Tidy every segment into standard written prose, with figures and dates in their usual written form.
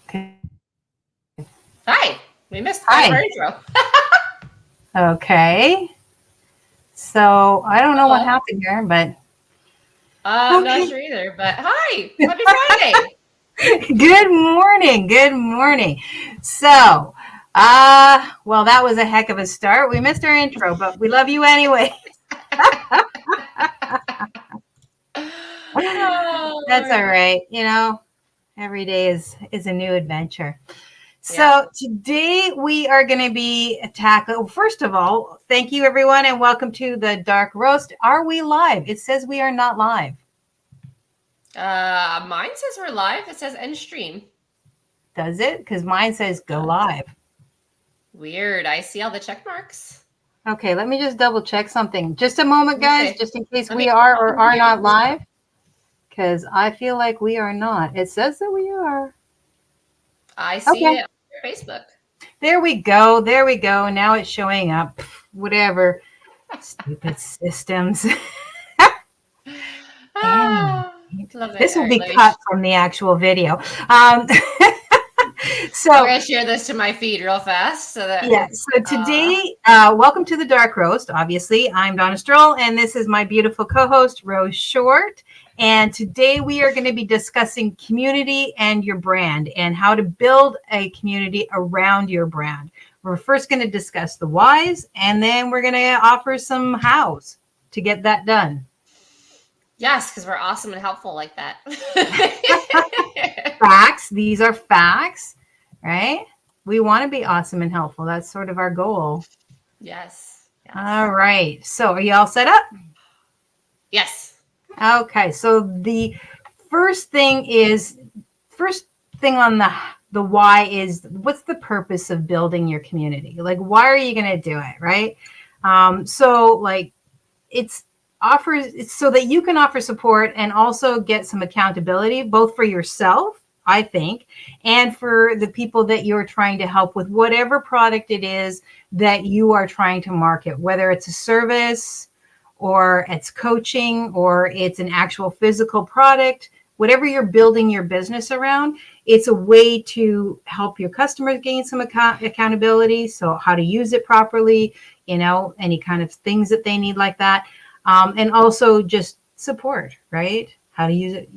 Okay. Hi. We missed part of our Hi. intro. Okay. So I don't know what Uh-oh. happened here, but I'm not okay. sure either, but hi. Happy Friday. Good morning. Good morning. So, well, that was a heck of a start. We missed our intro, but we love you anyway. Oh, That's all Lord. right. Every day is a new adventure. Yeah. So today we are going to be tackling. First of all, thank you everyone, and welcome to the Dark Roast. Are we live? It says we are not live. Mine says we're live. It says end stream. Does it? Because mine says go Uh, live. Weird. I see all the check marks. Okay, let me just double check something. Just a moment, guys, Okay. just in case Let me we are or come are here. not live, because I feel like we are not. It says that we are. I see Okay, it on your Facebook. there we go. There we go. Now it's showing up. Whatever. Stupid systems. And Ah, love it. this All will right, be let me. cut from the actual video. I'm So gonna share this to my feed real fast so that yeah, it's. so today, welcome to the Dark Roast. Obviously, I'm Donna Stroll, and this is my beautiful co-host, Rose Short. And today we are going to be discussing community and your brand and how to build a community around your brand. We're first going to discuss the whys, and then we're going to offer some hows to get that done. Yes, because we're awesome and helpful like that. Facts. These are facts, right? We want to be awesome and helpful. That's sort of our goal. Yes. All Yes. right. So are you all set up? Yes. Okay, so the first thing is first thing on the why is what's the purpose of building your community? Like, why are you going to do it, right? So like it's offers it's so that you can offer support and also get some accountability both for yourself, I think, and for the people that you're trying to help with whatever product it is that you are trying to market, whether it's a service or it's coaching or it's an actual physical product. Whatever you're building your business around, it's a way to help your customers gain some accountability. So how to use it properly, any kind of things that they need like that. And also just support, right? How to use it.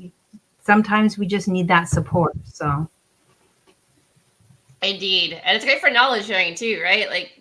Sometimes we just need that support. So, Indeed. And it's great for knowledge sharing too, right? Like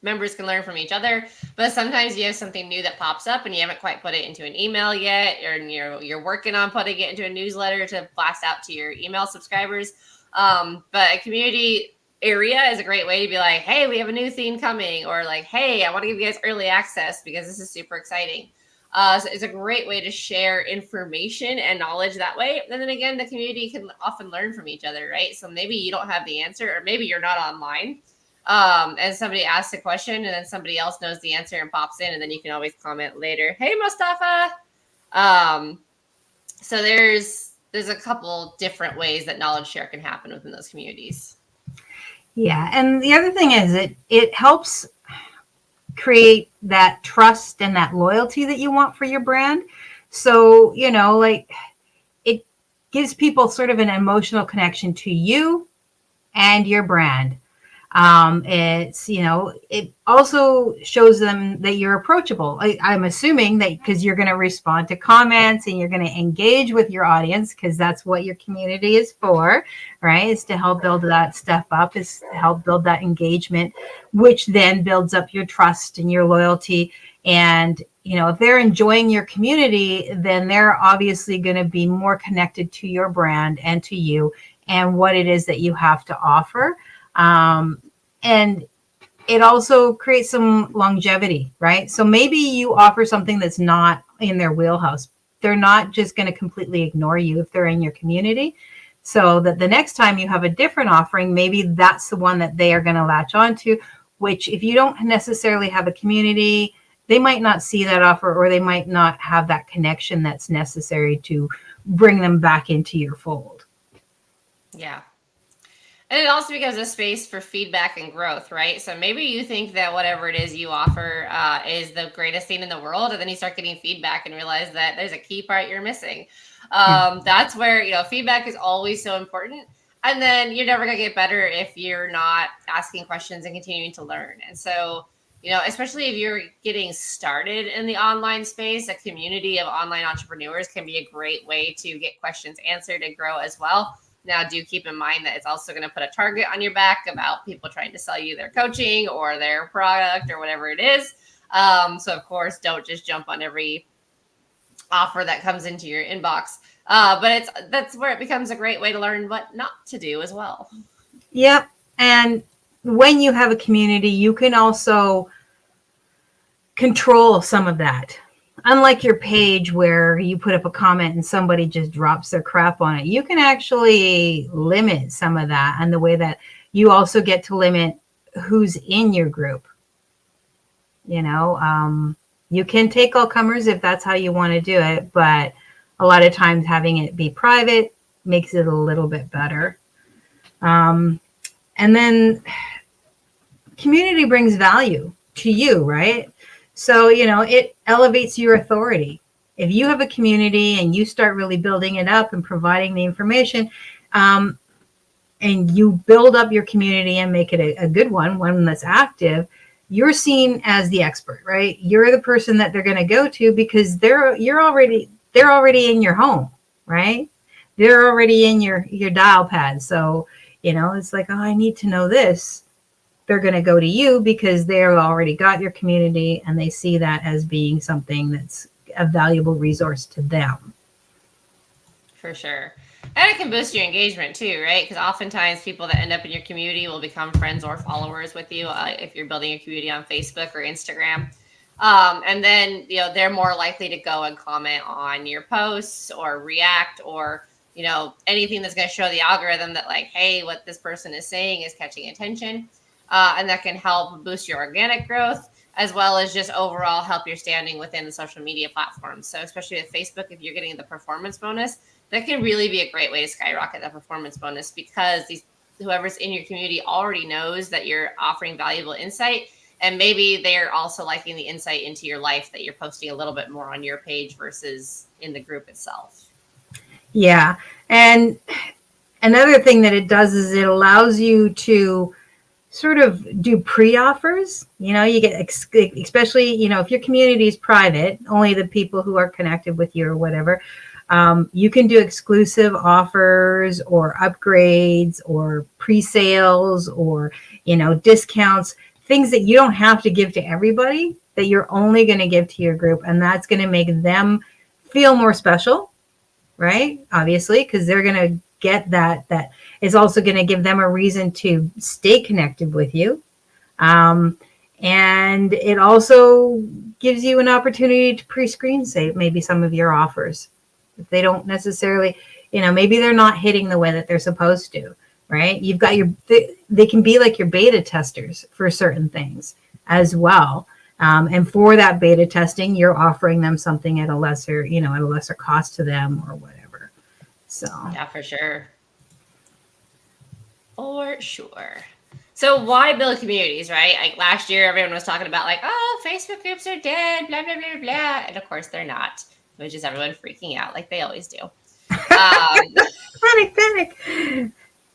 members can learn from each other, but sometimes you have something new that pops up and you haven't quite put it into an email yet, or you're working on putting it into a newsletter to blast out to your email subscribers. But a community area is a great way to be like, hey, we have a new theme coming, or like, hey, I want to give you guys early access because this is super exciting. So it's a great way to share information and knowledge that way. And then again, the community can often learn from each other, right? So maybe you don't have the answer, or maybe you're not online, and somebody asks a question, and then somebody else knows the answer and pops in, and then you can always comment later, "Hey, Mustafa." Um, so there's a couple different ways that knowledge share can happen within those communities. yeah. And the other thing is it helps create that trust and that loyalty that you want for your brand. So, like it gives people sort of an emotional connection to you and your brand. It also shows them that you're approachable. I'm assuming that because you're going to respond to comments and you're going to engage with your audience, because that's what your community is for, right? Is to help build that stuff up, is to help build that engagement, which then builds up your trust and your loyalty. And if they're enjoying your community, then they're obviously going to be more connected to your brand and to you and what it is that you have to offer. And it also creates some longevity, right? So maybe you offer something that's not in their wheelhouse. They're not just going to completely ignore you if they're in your community. So that the next time you have a different offering, maybe that's the one that they are going to latch onto, which if you don't necessarily have a community, they might not see that offer, or they might not have that connection that's necessary to bring them back into your fold. Yeah. And it also becomes a space for feedback and growth, right? So maybe you think that whatever it is you offer is the greatest thing in the world, and then you start getting feedback and realize that there's a key part you're missing. Yeah. That's where feedback is always so important. And then you're never going to get better if you're not asking questions and continuing to learn. And so, especially if you're getting started in the online space, a community of online entrepreneurs can be a great way to get questions answered and grow as well. Now, do keep in mind that it's also going to put a target on your back about people trying to sell you their coaching or their product or whatever it is. So, of course, don't just jump on every offer that comes into your inbox. But that's where it becomes a great way to learn what not to do as well. Yep. And when you have a community, you can also control some of that. Unlike your page where you put up a comment and somebody just drops their crap on it, you can actually limit some of that, and the way that you also get to limit who's in your group. You can take all comers if that's how you want to do it, but a lot of times having it be private makes it a little bit better. And then community brings value to you, right? So, it elevates your authority. If you have a community and you start really building it up and providing the information, and you build up your community and make it a good one that's active, you're seen as the expert, right? You're the person that they're going to go to because they're already in your home, right? They're already in your dial pad. So, it's like, oh, I need to know this. They're going to go to you because they've already got your community and they see that as being something that's a valuable resource to them. For sure. And it can boost your engagement too, right? Because oftentimes people that end up in your community will become friends or followers with you if you're building a community on Facebook or Instagram. And then, they're more likely to go and comment on your posts or react or, anything that's going to show the algorithm that like, hey, what this person is saying is catching attention. And that can help boost your organic growth as well as just overall help your standing within the social media platforms. So especially with Facebook, if you're getting the performance bonus, that can really be a great way to skyrocket that performance bonus because whoever's in your community already knows that you're offering valuable insight. And maybe they're also liking the insight into your life that you're posting a little bit more on your page versus in the group itself. Yeah. And another thing that it does is it allows you to sort of do pre-offers. You get, especially, if your community is private, only the people who are connected with you or whatever, you can do exclusive offers or upgrades or pre-sales or, discounts, things that you don't have to give to everybody, that you're only going to give to your group. And that's going to make them feel more special, right? Obviously, because they're going to get that is also going to give them a reason to stay connected with you. And it also gives you an opportunity to pre-screen save maybe some of your offers. If they don't necessarily, maybe they're not hitting the way that they're supposed to, right? You've got they can be like your beta testers for certain things as well. And for that beta testing, you're offering them something at a lesser cost to them or whatever. So yeah, for sure. For sure. So why build communities, right? Like last year, everyone was talking about like, oh, Facebook groups are dead, blah, blah, blah, blah. And of course they're not, which is everyone freaking out like they always do. Panic.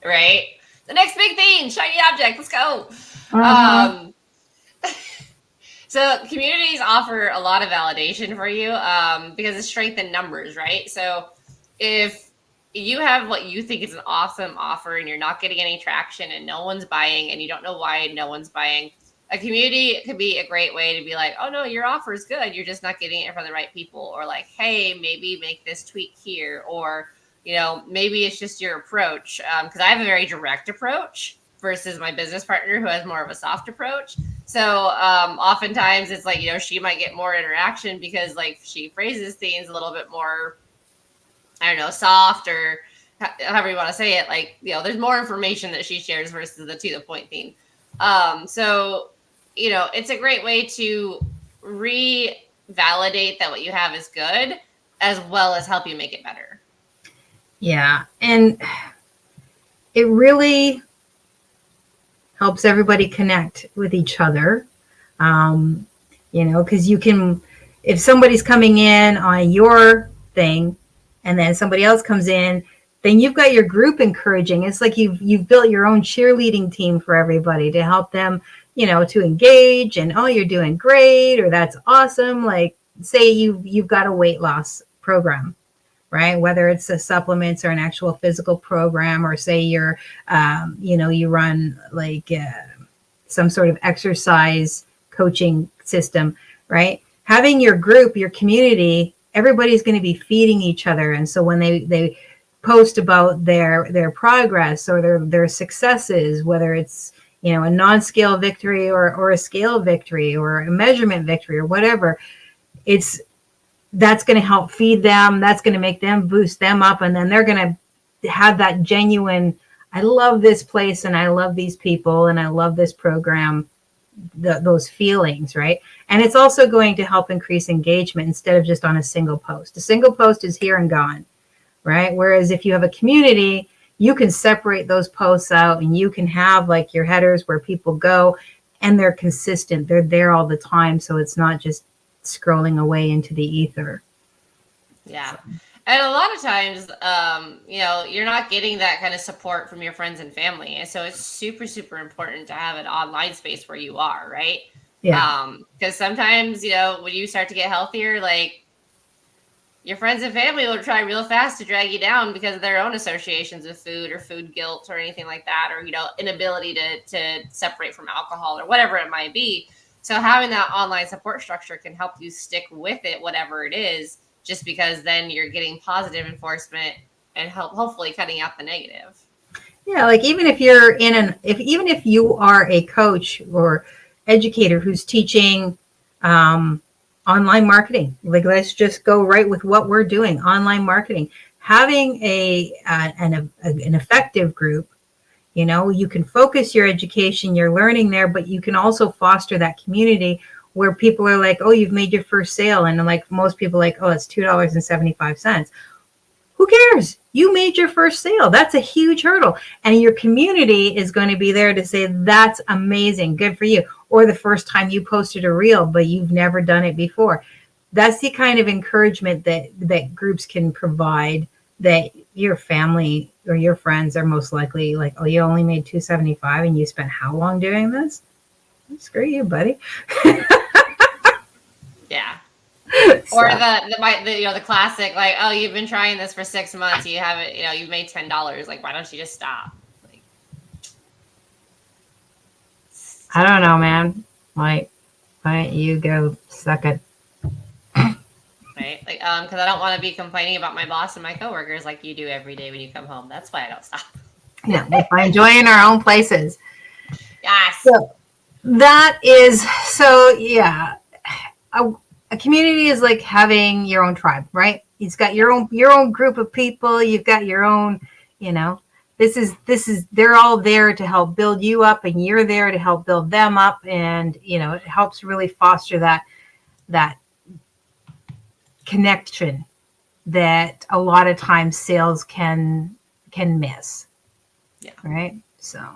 Right? The next big thing, shiny object, let's go. Uh-huh. So communities offer a lot of validation for you because it's strength in numbers, right? So if you have what you think is an awesome offer and you're not getting any traction and no one's buying and you don't know why no one's buying, a community could be a great way to be like, oh no, your offer is good. You're just not getting it from the right people. Or like, hey, maybe make this tweak here. Or, maybe it's just your approach. Because I have a very direct approach versus my business partner who has more of a soft approach. So oftentimes it's like, she might get more interaction because like she phrases things a little bit more, I don't know, soft or however you want to say it. Like, there's more information that she shares versus the to the point thing. So, it's a great way to revalidate that what you have is good as well as help you make it better. Yeah. And it really helps everybody connect with each other. Because you can, if somebody's coming in on your thing and then somebody else comes in, then you've got your group encouraging. It's like you've built your own cheerleading team for everybody to help them, to engage, and, oh, you're doing great, or that's awesome. Like, say you've got a weight loss program, right? Whether it's a supplements or an actual physical program, or say you're, you run like some sort of exercise coaching system, right? Having your group, your community, everybody's going to be feeding each other. And so when they post about their progress or their successes, whether it's, a non-scale victory or a scale victory or a measurement victory or whatever, that's going to help feed them. That's going to make them boost them up. And then they're going to have that genuine, I love this place and I love these people and I love this program, those feelings, right? And it's also going to help increase engagement instead of just on a single post. A single post is here and gone, right? Whereas if you have a community, you can separate those posts out and you can have like your headers where people go and they're consistent. They're there all the time. So it's not just scrolling away into the ether. Yeah. And a lot of times, you're not getting that kind of support from your friends and family. And so it's super, super important to have an online space where you are, right? Yeah. Because sometimes, when you start to get healthier, like your friends and family will try real fast to drag you down because of their own associations with food or food guilt or anything like that, or, inability to separate from alcohol or whatever it might be. So having that online support structure can help you stick with it, whatever it is, just because then you're getting positive enforcement and hopefully cutting out the negative. Yeah, like even if you're even if you are a coach or educator who's teaching online marketing, like let's just go right with what we're doing, online marketing, having an effective group, you can focus your education, your learning there, but you can also foster that community where people are like, oh, you've made your first sale. And like most people like, oh, it's $2.75. Who cares? You made your first sale. That's a huge hurdle. And your community is going to be there to say, that's amazing. Good for you. Or the first time you posted a reel, but you've never done it before. That's the kind of encouragement that groups can provide, that your family or your friends are most likely like, oh, you only made $2.75 and you spent how long doing this? Screw you, buddy. Yeah. Or the classic, like, oh, you've been trying this for 6 months. You haven't, you've made $10. Like, why don't you just stop? Like, I don't know, man. Like, why don't you go suck it? Right. Like, because I don't want to be complaining about my boss and my coworkers like you do every day when you come home. That's why I don't stop. Yeah, we find joy in our own places. Yes. So that is, yeah. A community is like having your own tribe, right? It's got your own group of people. You've got your own, this is they're all there to help build you up, and you're there to help build them up. And, it helps really foster that connection that a lot of times sales can miss. Yeah. Right. So.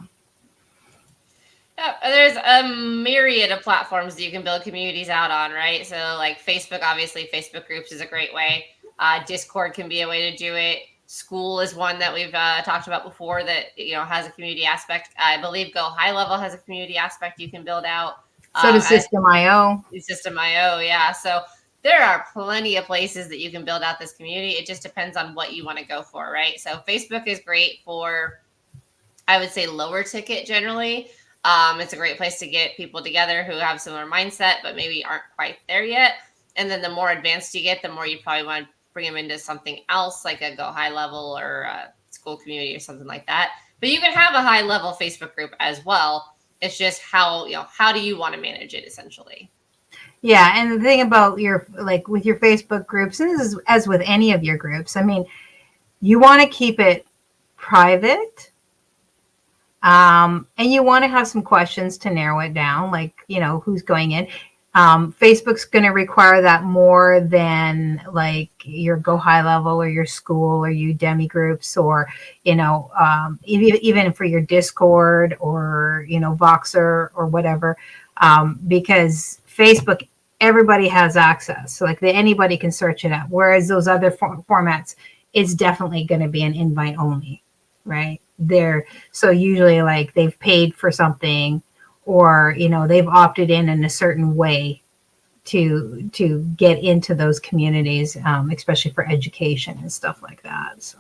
Yeah, there's a myriad of platforms that you can build communities out on, right? So like Facebook, obviously Facebook groups is a great way. Discord can be a way to do it. School is one that we've talked about before that, has a community aspect. I believe Go High Level has a community aspect you can build out. So does System.io. System.io, yeah. So there are plenty of places that you can build out this community. It just depends on what you want to go for, right? So Facebook is great for, I would say, lower ticket generally. It's a great place to get people together who have similar mindset, but maybe aren't quite there yet. And then the more advanced you get, the more you probably want to bring them into something else, like a Go High Level or a school community or something like that. But you can have a high level Facebook group as well. It's just how do you want to manage it essentially? Yeah. And the thing about with your Facebook groups, and this is as with any of your groups, I mean, you want to keep it private. And you want to have some questions to narrow it down, like, who's going in. Facebook's going to require that more than like your Go High Level or your school or Udemy groups, or, even for your Discord or, Voxer or whatever, because Facebook, everybody has access. So like anybody can search it up. Whereas those other formats, it's definitely going to be an invite only, right? So usually like they've paid for something, or, they've opted in a certain way to get into those communities, especially for education and stuff like that. So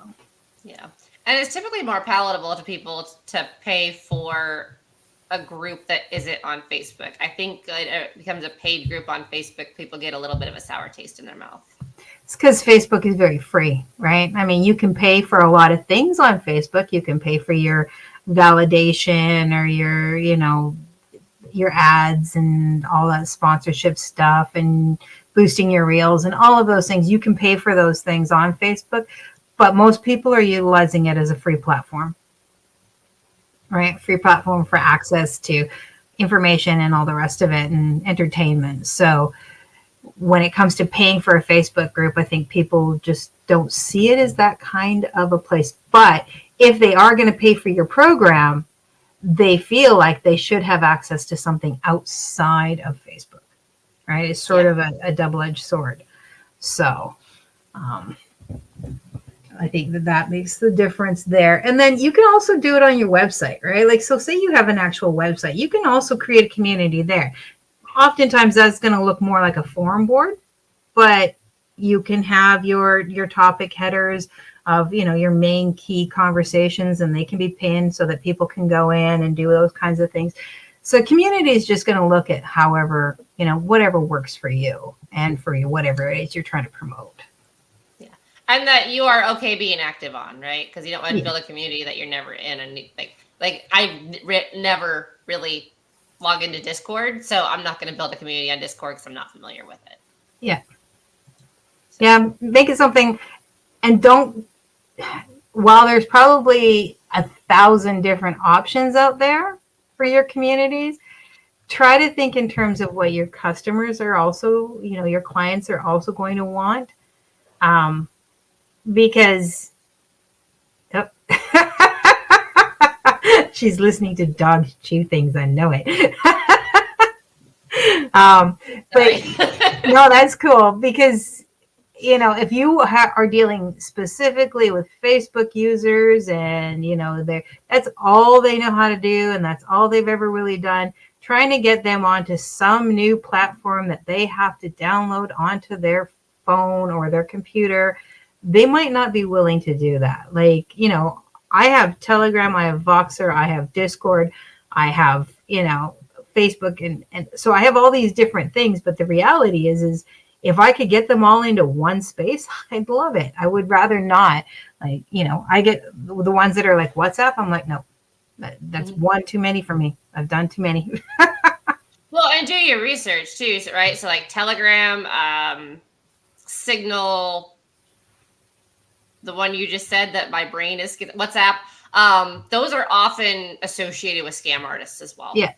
yeah, and it's typically more palatable to people to pay for a group that isn't on Facebook. I think it becomes a paid group on Facebook, people get a little bit of a sour taste in their mouth. it's because Facebook is very free, right? I mean, you can pay for a lot of things on Facebook. You can pay for your validation or your ads and all that sponsorship stuff and boosting your reels and all of those things. You can pay for those things on Facebook, but most people are utilizing it as a free platform, right? Free platform for access to information and all the rest of it and entertainment. So when it comes to paying for a Facebook group, I think people just don't see it as that kind of a place. But if they are going to pay for your program, they feel like they should have access to something outside of Facebook, right? It's sort of a double-edged sword. So I think that makes the difference there. And then you can also do it on your website, right? Like, so say you have an actual website, you can also create a community there. Oftentimes that's going to look more like a forum board, but you can have your topic headers of, your main key conversations, and they can be pinned so that people can go in and do those kinds of things. So community is just going to look at however, whatever works for you and for you, whatever it is you're trying to promote. Yeah. And that you are okay being active on, right? Because you don't want to build a community that you're never in. And like I never really log into Discord, so I'm not going to build a community on Discord because I'm not familiar with it. Yeah. Yeah. Make it something, and while there's probably 1,000 different options out there for your communities, try to think in terms of what your customers are also, your clients are also going to want. Because she's listening to dogs chew things. I know it. But no, that's cool, because if you are dealing specifically with Facebook users and, that's all they know how to do and that's all they've ever really done, trying to get them onto some new platform that they have to download onto their phone or their computer, they might not be willing to do that. Like, I have Telegram, I have Voxer, I have Discord, I have, Facebook. And so I have all these different things, but the reality is if I could get them all into one space, I'd love it. I would rather not. Like, I get the ones that are like WhatsApp. I'm like, no, that's one too many for me. I've done too many. Well, and do your research too, right? So like Telegram, Signal, the one you just said that my brain is WhatsApp. Those are often associated with scam artists as well. Yeah.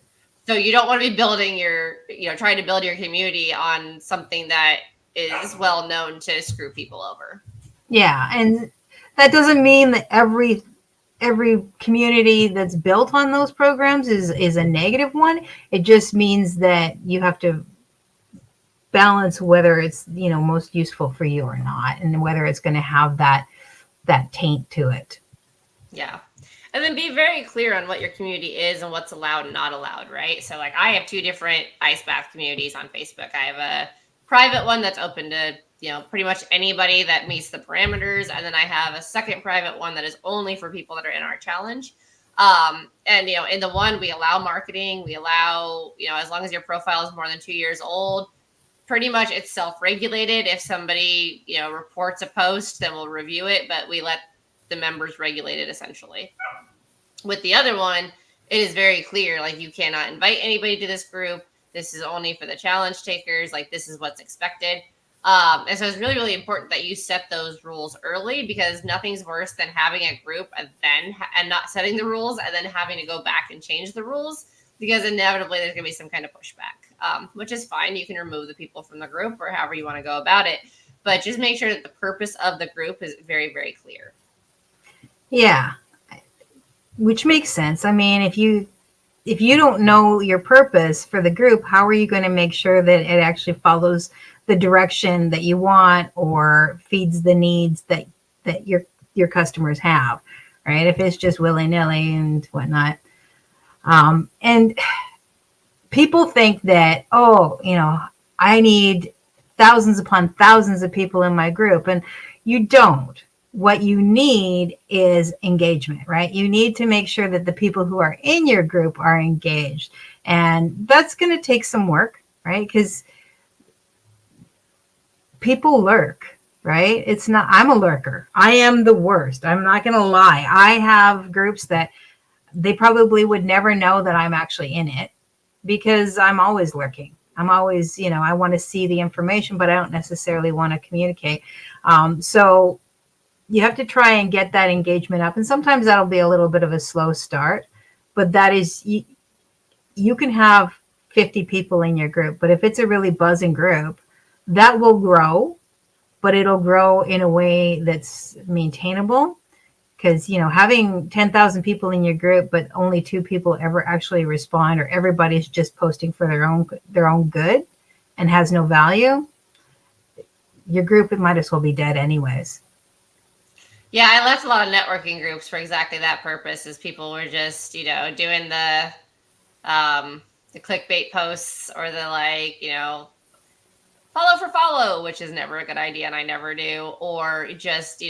So you don't want to be building trying to build your community on something that is well known to screw people over. Yeah. And that doesn't mean that every community that's built on those programs is a negative one. It just means that you have to balance whether it's, most useful for you or not, and whether it's going to have that taint to it. Yeah. And then be very clear on what your community is and what's allowed and not allowed, right? So like I have 2 different ice bath communities on Facebook. I have a private one that's open to, pretty much anybody that meets the parameters. And then I have a second private one that is only for people that are in our challenge. And, in the one we allow marketing, we allow, as long as your profile is more than 2 years old, pretty much it's self-regulated. If somebody, reports a post, then we'll review it, but we let the members regulate it essentially. With the other one, it is very clear, like you cannot invite anybody to this group. This is only for the challenge takers. Like this is what's expected. And so it's really, really important that you set those rules early, because nothing's worse than having a group and not setting the rules and then having to go back and change the rules, because inevitably there's going to be some kind of pushback, which is fine. You can remove the people from the group or however you want to go about it, but just make sure that the purpose of the group is very, very clear. Yeah, which makes sense. I mean, if you don't know your purpose for the group, how are you going to make sure that it actually follows the direction that you want or feeds the needs that that your customers have, right? If it's just willy-nilly and whatnot. And people think that, oh, I need thousands upon thousands of people in my group, and you don't. What you need is engagement, right? You need to make sure that the people who are in your group are engaged. And that's going to take some work, right? Because people lurk, right? I'm a lurker. I am the worst. I'm not going to lie. I have groups that they probably would never know that I'm actually in it because I'm always lurking. I'm always, I want to see the information, but I don't necessarily want to communicate. So you have to try and get that engagement up. And sometimes that'll be a little bit of a slow start, but that is, you can have 50 people in your group, but if it's a really buzzing group, that will grow, but it'll grow in a way that's maintainable. Because, having 10,000 people in your group, but only 2 people ever actually respond, or everybody's just posting for their own good and has no value, your group, it might as well be dead anyways. Yeah, I left a lot of networking groups for exactly that purpose, is people were just, doing the clickbait posts or the follow for follow, which is never a good idea and I never do, or just,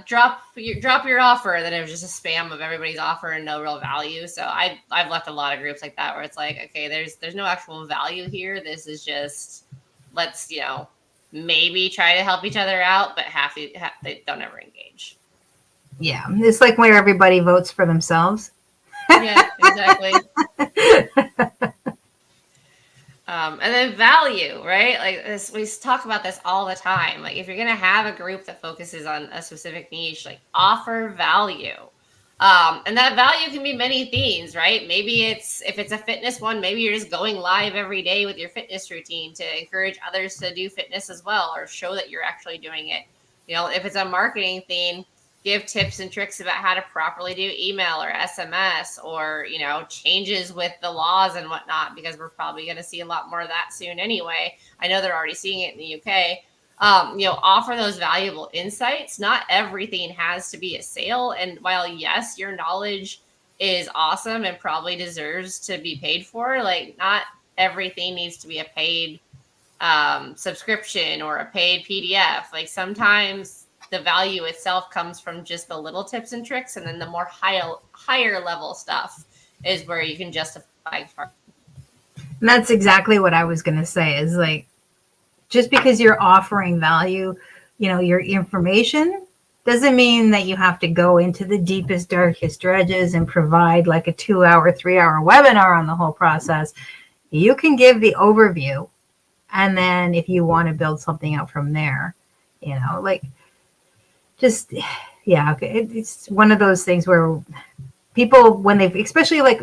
drop your offer, then it was just a spam of everybody's offer and no real value. So I've left a lot of groups like that where it's like, okay, there's no actual value here. This is just, let's maybe try to help each other out, but they don't ever engage. Yeah, it's like where everybody votes for themselves. Yeah, exactly. And then value, right? Like this, we talk about this all the time. Like if you're going to have a group that focuses on a specific niche, like offer value. And that value can be many things, right? Maybe if it's a fitness one, maybe you're just going live every day with your fitness routine to encourage others to do fitness as well, or show that you're actually doing it. If it's a marketing theme, give tips and tricks about how to properly do email or SMS, or, changes with the laws and whatnot, because we're probably going to see a lot more of that soon anyway. I know they're already seeing it in the UK. Offer those valuable insights. Not everything has to be a sale. And while, yes, your knowledge is awesome and probably deserves to be paid for, like not everything needs to be a paid subscription or a paid PDF. Like sometimes the value itself comes from just the little tips and tricks, and then the more higher level stuff is where you can justify. And that's exactly what I was going to say, is like, just because you're offering value, your information, doesn't mean that you have to go into the deepest, darkest dredges and provide like a 2-hour, 3-hour webinar on the whole process. You can give the overview, and then if you want to build something out from there, just, yeah, okay. It's one of those things where people, when they've, especially like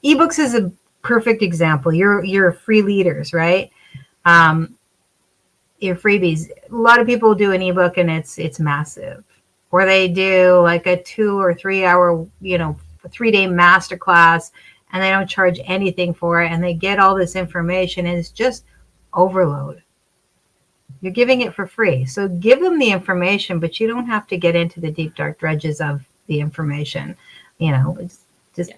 ebooks is a perfect example. You're free leaders, right? Your freebies. A lot of people do an ebook and it's massive, or they do like a 2 or 3 hour, 3-day masterclass, and they don't charge anything for it, and they get all this information, and it's just overload. You're giving it for free. So give them the information, but you don't have to get into the deep, dark dredges of the information. Just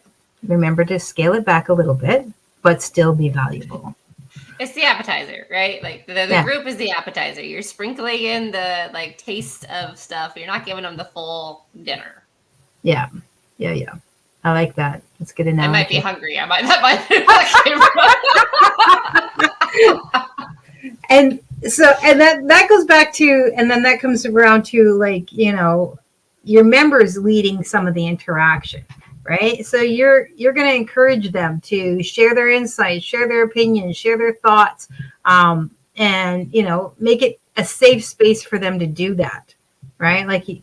remember to scale it back a little bit, but still be valuable. It's the appetizer, right? Like the group is the appetizer. You're sprinkling in the taste of stuff. You're not giving them the full dinner. Yeah. I like that. That's good enough. I might be hungry. That might. And so, and that goes back to, and then that comes around to your members leading some of the interaction, right? So you're going to encourage them to share their insights, share their opinions, share their thoughts, and make it a safe space for them to do that, right? Like you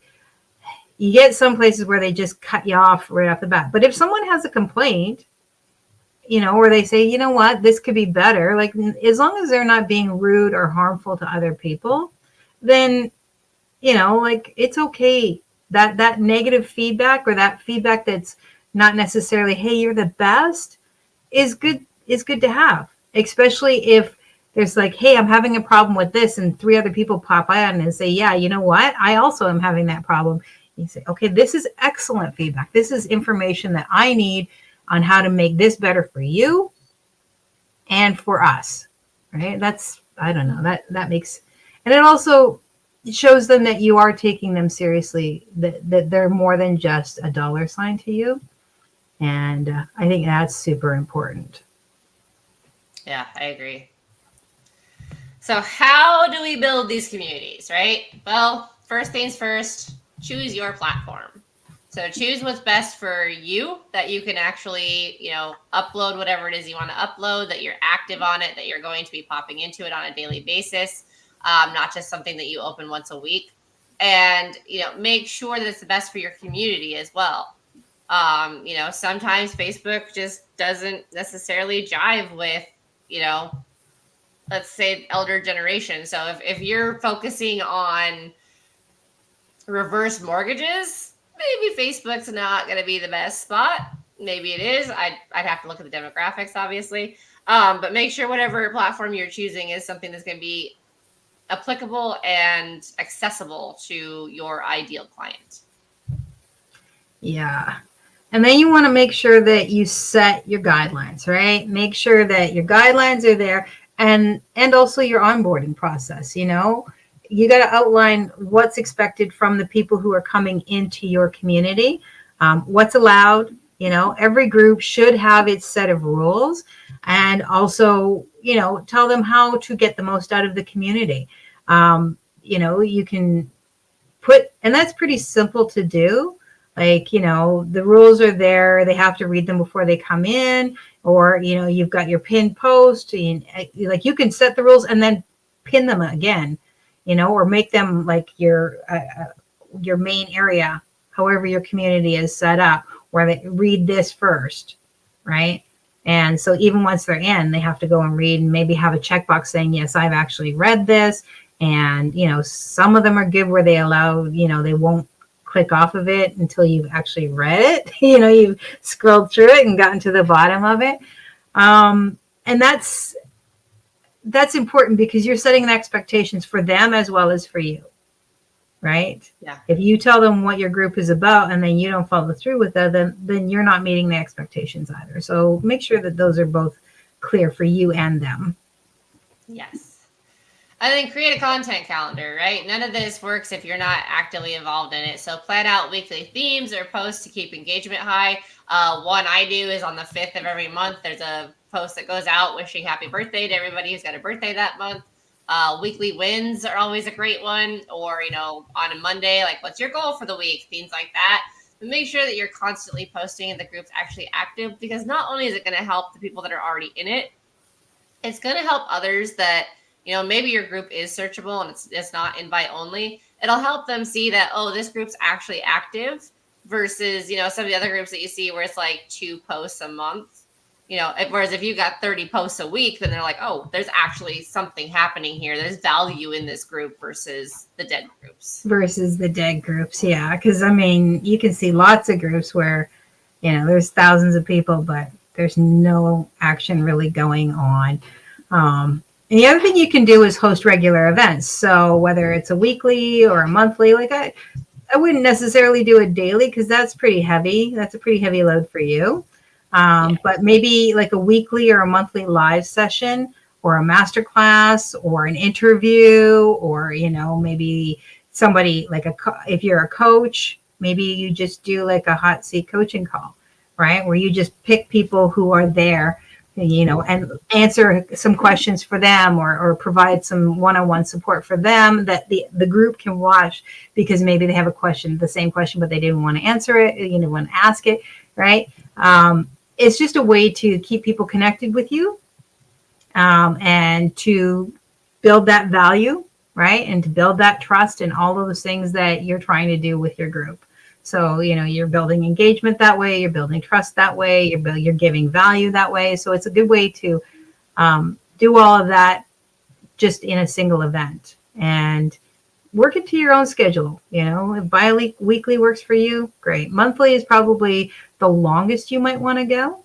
get some places where they just cut you off right off the bat. But if someone has a complaint, or they say, you know what, this could be better, like as long as they're not being rude or harmful to other people, then, it's okay. That negative feedback, or that feedback that's not necessarily, hey, you're the best, is good to have, especially if there's like, hey, I'm having a problem with this, and 3 other people pop on and say, yeah, you know what? I also am having that problem. You say, okay, this is excellent feedback. This is information that I need on how to make this better for you and for us, right? That's, I don't know, that makes, and it also shows them that you are taking them seriously, that they're more than just a dollar sign to you. And I think that's super important. Yeah, I agree. So how do we build these communities, right? Well, first things first, choose your platform. So choose what's best for you, that you can actually, upload whatever it is you want to upload, that you're active on it, that you're going to be popping into it on a daily basis, not just something that you open once a week. And, make sure that it's the best for your community as well. Sometimes Facebook just doesn't necessarily jive with, let's say elder generation. So if you're focusing on reverse mortgages, maybe Facebook's not going to be the best spot. Maybe it is. I'd have to look at the demographics, obviously. But make sure whatever platform you're choosing is something that's going to be applicable and accessible to your ideal client. Yeah. And then you want to make sure that you set your guidelines, right? Make sure that your guidelines are there, and also your onboarding process. You got to outline what's expected from the people who are coming into your community, what's allowed. Every group should have its set of rules, and also, tell them how to get the most out of the community. You can put, and that's pretty simple to do. Like, the rules are there. They have to read them before they come in, or, you've got your pinned post, and like you can set the rules and then pin them again, or make them like your main area, however your community is set up, where they read this first, right? And so even once they're in, they have to go and read and maybe have a checkbox saying, yes, I've actually read this. And, some of them are good where they allow, they won't click off of it until you've actually read it. You've scrolled through it and gotten to the bottom of it. And that's important, because you're setting the expectations for them as well as for you, right? Yeah. If you tell them what your group is about and then you don't follow through with that, then you're not meeting the expectations either. So make sure that those are both clear for you and them. Yes. And then create a content calendar, right? None of this works if you're not actively involved in it. So plan out weekly themes or posts to keep engagement high. One I do is on the 5th of every month. There's a post that goes out wishing happy birthday to everybody who's got a birthday that month. Weekly wins are always a great one. Or, on a Monday, like, what's your goal for the week? Things like that. But make sure that you're constantly posting and the group's actually active, because not only is it going to help the people that are already in it, it's going to help others that, maybe your group is searchable and it's not invite only. It'll help them see that, oh, this group's actually active, versus, some of the other groups that you see where it's like 2 posts a month. Whereas if you got 30 posts a week, then they're like, oh, there's actually something happening here. There's value in this group versus the dead groups. Yeah. Because, you can see lots of groups where, there's thousands of people, but there's no action really going on. And the other thing you can do is host regular events. So whether it's a weekly or a monthly, like I wouldn't necessarily do it daily, because that's pretty heavy. That's a pretty heavy load for you. But maybe like a weekly or a monthly live session, or a masterclass, or an interview, or, maybe somebody like if you're a coach, maybe you just do like a hot seat coaching call, right? Where you just pick people who are there, and answer some questions for them, or provide some one-on-one support for them that the group can watch, because maybe they have the same question, but they didn't want to answer it, want to ask it, right? It's just a way to keep people connected with you, and to build that value, right? And to build that trust and all of those things that you're trying to do with your group. So, you're building engagement that way, you're building trust that way, you're giving value that way. So it's a good way to do all of that just in a single event, and work it to your own schedule. If bi-weekly works for you, great. Monthly is probably the longest you might want to go,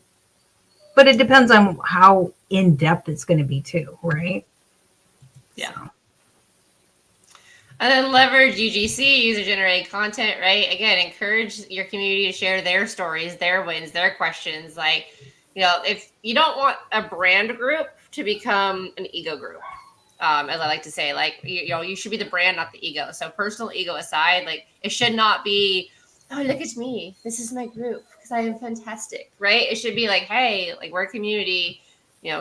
but it depends on how in depth it's going to be too, right? Yeah. So. And then leverage UGC, user generated content, right? Again, encourage your community to share their stories, their wins, their questions. Like, if you don't want a brand group to become an ego group, as I like to say, like, you should be the brand, not the ego. So personal ego aside, like, it should not be, oh, look at me, this is my group because I am fantastic, right? It should be like, hey, like, we're a community,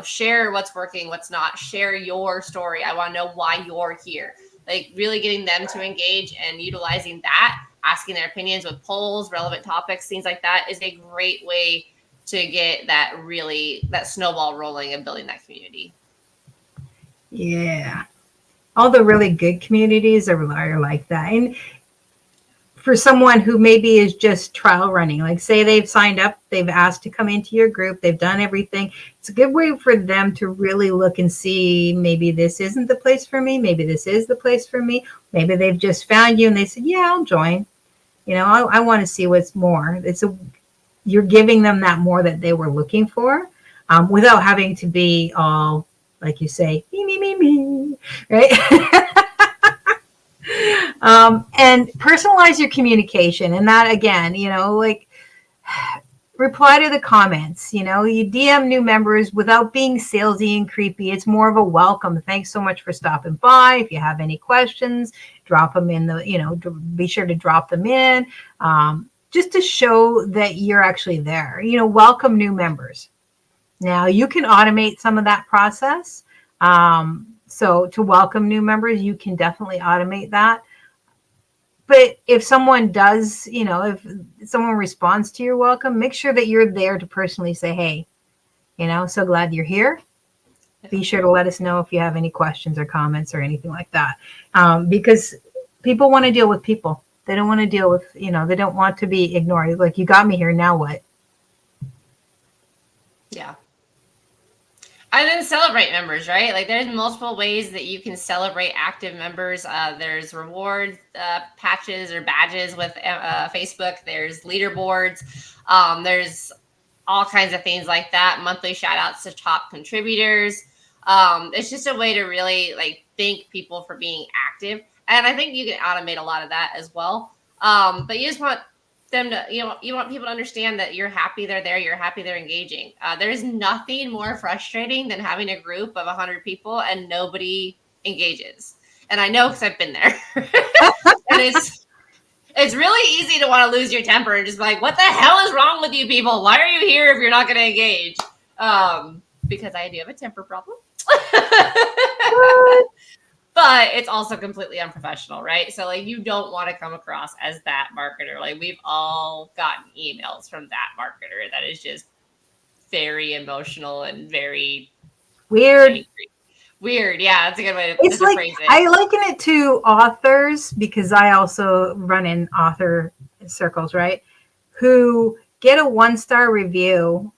share what's working, what's not, share your story. I want to know why you're here. Like, really getting them to engage and utilizing that, asking their opinions with polls, relevant topics, things like that is a great way to get that snowball rolling and building that community. Yeah. All the really good communities are like that. And for someone who maybe is just trial running, like say they've signed up, they've asked to come into your group, they've done everything. It's a good way for them to really look and see, maybe this isn't the place for me. Maybe this is the place for me. Maybe they've just found you and they said, yeah, I'll join. I want to see what's more. You're giving them that more that they were looking for, without having to be all, like you say, me, right? And personalize your communication. And that, again, like, reply to the comments. You DM new members without being salesy and creepy. It's more of a welcome. Thanks so much for stopping by. If you have any questions, drop them in be sure to drop them in, just to show that you're actually there. Welcome new members. Now you can automate some of that process. So to welcome new members, you can definitely automate that. But if someone does, if someone responds to your welcome, make sure that you're there to personally say, hey, so glad you're here. Be sure to let us know if you have any questions or comments or anything like that. Because people want to deal with people. They don't want to deal with, they don't want to be ignored. Like, you got me here, now what? Yeah. And then celebrate members, right? Like, there's multiple ways that you can celebrate active members. There's reward patches or badges with Facebook. There's leaderboards. There's all kinds of things like that. Monthly shout outs to top contributors. It's just a way to really, like, thank people for being active. And I think you can automate a lot of that as well. But you just want them to, you want people to understand that you're happy they're there, you're happy they're engaging. There's nothing more frustrating than having a group of 100 people and nobody engages. And I know, because I've been there. And it's really easy to want to lose your temper and just be like, what the hell is wrong with you people? Why are you here if you're not going to engage? Because I do have a temper problem. But it's also completely unprofessional, right? So, like, you don't want to come across as that marketer. Like, we've all gotten emails from that marketer that is just very emotional and very weird. Angry. Weird, yeah, that's a good way to phrase it. I liken it to authors, because I also run in author circles, right? Who get a 1-star review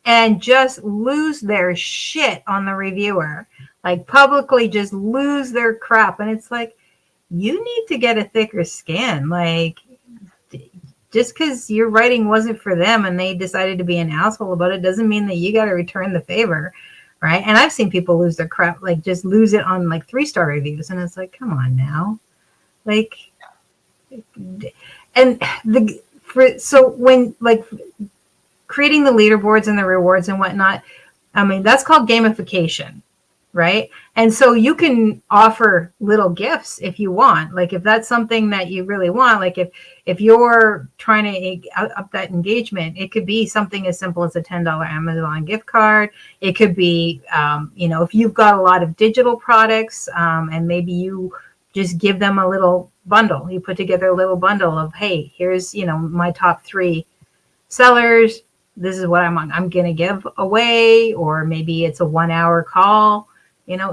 and just lose their shit on the reviewer. Like, publicly just lose their crap. And it's like, you need to get a thicker skin. Like, just because your writing wasn't for them and they decided to be an asshole about it doesn't mean that you got to return the favor, right? And I've seen people lose their crap, like, just lose it on, like, 3-star reviews. And it's like, come on now. Like, and so when, like, creating the leaderboards and the rewards and whatnot, I mean, that's called gamification. Right. And so you can offer little gifts if you want, like, if that's something that you really want, like if you're trying to up that engagement, it could be something as simple as a $10 Amazon gift card. It could be, if you've got a lot of digital products, and maybe you just give them a little bundle, you put together a little bundle of, hey, here's, my top 3 sellers. This is what I'm going to give away. Or maybe it's a 1-hour call.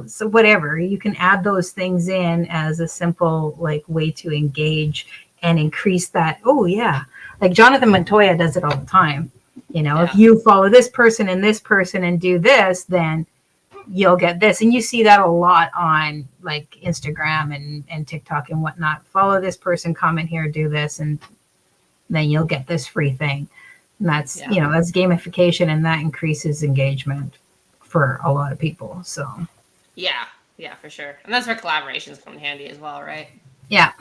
So whatever, you can add those things in as a simple, like, way to engage and increase that. Oh yeah. Like, Jonathan Montoya does it all the time. If you follow this person and do this, then you'll get this. And you see that a lot on, like, Instagram and TikTok and whatnot. Follow this person, comment here, do this, and then you'll get this free thing. And that's, that's gamification, and that increases engagement for a lot of people. So yeah, Yeah, for sure. And that's where collaborations come in handy as well, right? Yeah.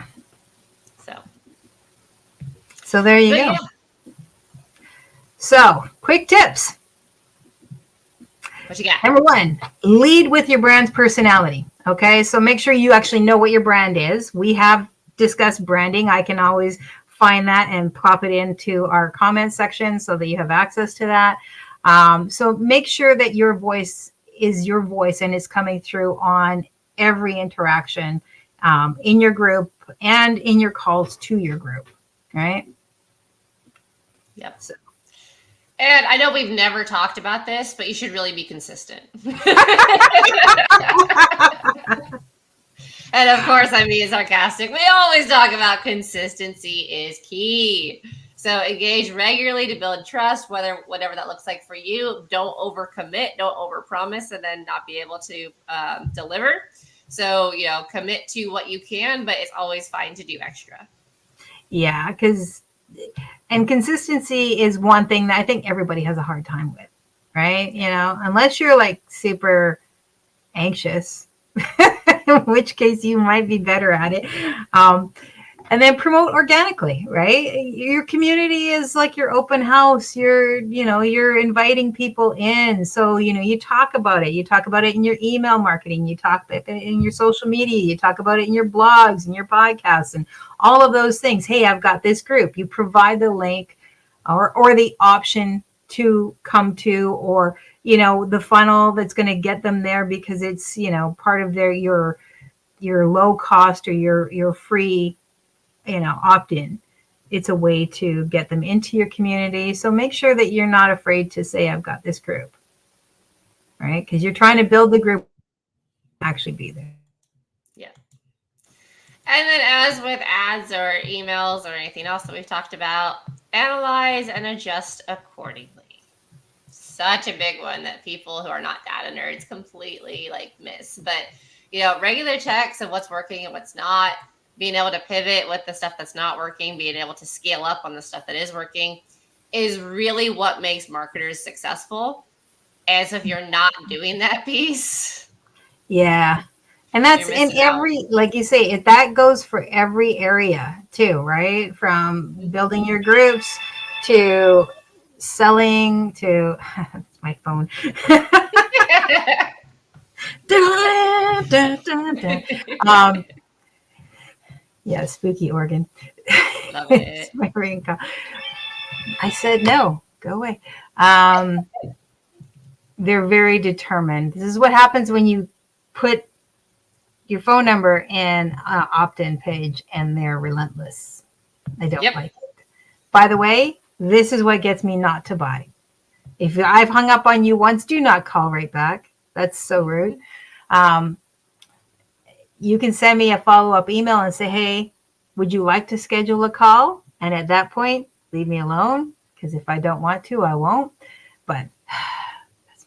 So there you go. Yeah. So quick tips. What you got? Number 1, lead with your brand's personality. Okay. So make sure you actually know what your brand is. We have discussed branding. I can always find that and pop it into our comment section so that you have access to that. So make sure that your voice is your voice and is coming through on every interaction in your group and in your calls to your group. Right. Yep. And I know we've never talked about this, but you should really be consistent. And of course, I'm being sarcastic. We always talk about consistency is key. So engage regularly to build trust, whatever that looks like for you. Don't overcommit, don't overpromise, and then not be able to deliver. So, commit to what you can, but it's always fine to do extra. Yeah, and consistency is one thing that I think everybody has a hard time with, right? Unless you're like super anxious, in which case you might be better at it. And then promote organically, right? Your community is like your open house. You're inviting people in. So, you talk about it. You talk about it in your email marketing. You talk about it in your social media. You talk about it in your blogs and your podcasts and all of those things. Hey, I've got this group. You provide the link or the option to come to, or, the funnel that's going to get them there because it's, part of your low cost or your free opt-in. It's a way to get them into your community. So make sure that you're not afraid to say, I've got this group, right? Because you're trying to build the group, actually be there. Yeah. And then as with ads or emails or anything else that we've talked about, analyze and adjust accordingly. Such a big one that people who are not data nerds completely miss. But, regular checks of what's working and what's not, being able to pivot with the stuff that's not working, being able to scale up on the stuff that is working is really what makes marketers successful. As if you're not doing that piece. Yeah. And that's in every, like you say, that goes for every area too, right? From building your groups to selling to, it's my phone. Yeah, spooky organ. Love it. My ring call. I said no, go away. They're very determined. This is what happens when you put your phone number in an opt-in page and they're relentless. They don't like it. By the way, this is what gets me not to buy. If I've hung up on you once, do not call right back. That's so rude. You can send me a follow-up email and say, hey, would you like to schedule a call? And at that point, leave me alone, because if I don't want to, I won't. But that's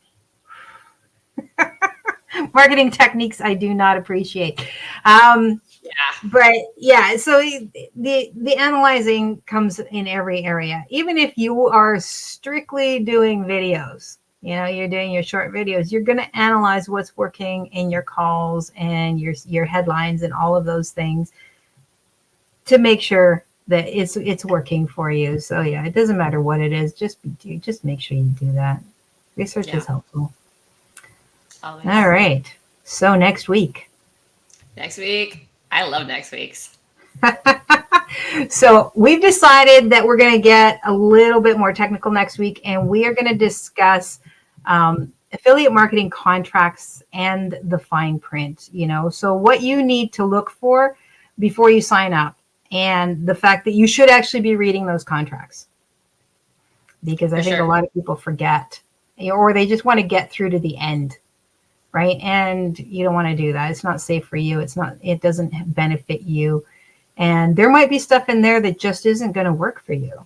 me. Marketing techniques I do not appreciate. But yeah, so the analyzing comes in every area. Even if you are strictly doing videos, you're doing your short videos, you're going to analyze what's working in your calls and your headlines and all of those things to make sure that it's working for you. So yeah, it doesn't matter what it is. Just make sure you do that. Research is helpful. Always. All right. So next week. I love next week's. So we've decided that we're going to get a little bit more technical next week, and we are going to discuss affiliate marketing contracts and the fine print, so what you need to look for before you sign up, and the fact that you should actually be reading those contracts, because I think a lot of people forget, or they just want to get through to the end. Right. And you don't want to do that. It's not safe for you. It doesn't benefit you. And there might be stuff in there that just isn't going to work for you.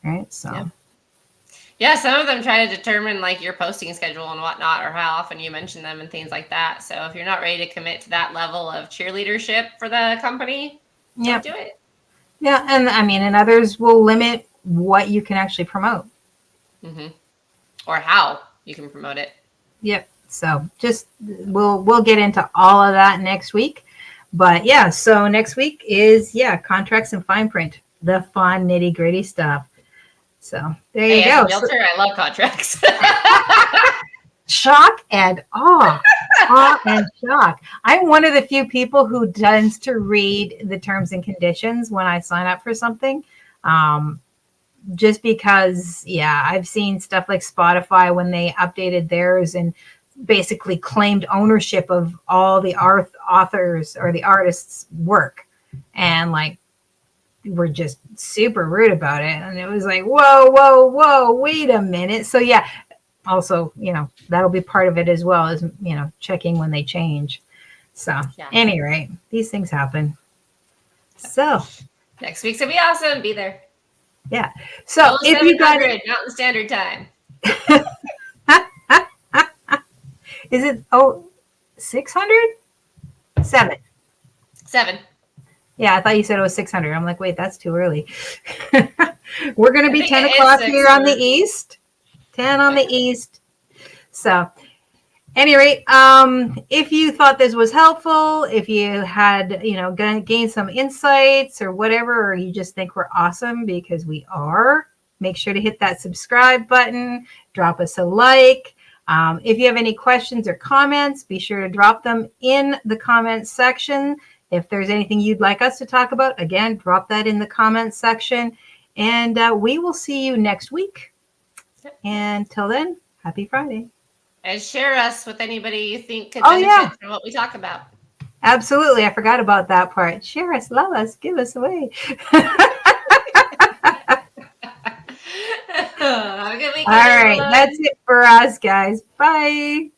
Right. So. Yeah. Some of them try to determine your posting schedule and whatnot, or how often you mention them and things like that. So if you're not ready to commit to that level of cheerleadership for the company, don't do it. Yeah. And others will limit what you can actually promote. Mm-hmm. Or how you can promote it. Yep. So just we'll get into all of that next week. But yeah, so next week is contracts and fine print, the fun nitty gritty stuff. So there you go. As a realtor, I love contracts. Shock and awe. Awe and shock. I'm one of the few people who tends to read the terms and conditions when I sign up for something. Just because, I've seen stuff like Spotify when they updated theirs and basically claimed ownership of all the authors or the artists' work. And like, were just super rude about it. And it was like, whoa, wait a minute. So yeah, also, that'll be part of it as well as, checking when they change. So anyway, these things happen. So next week's gonna be awesome. Be there. Yeah. So if you got Mountain Standard Time. Is it 600? 7. Yeah, I thought you said it was 600. I'm like, wait, that's too early. We're going to be 10 o'clock here on the east. 10 on the east. So, any rate, if you thought this was helpful, if you had, gained some insights or whatever, or you just think we're awesome because we are, make sure to hit that subscribe button, drop us a like. If you have any questions or comments, be sure to drop them in the comments section. If there's anything you'd like us to talk about, again, drop that in the comments section. And we will see you next week. And till then, happy Friday. And share us with anybody you think could benefit from what we talk about. Absolutely. I forgot about that part. Share us, love us, give us away. Have a good week. All right. That's it for us, guys. Bye.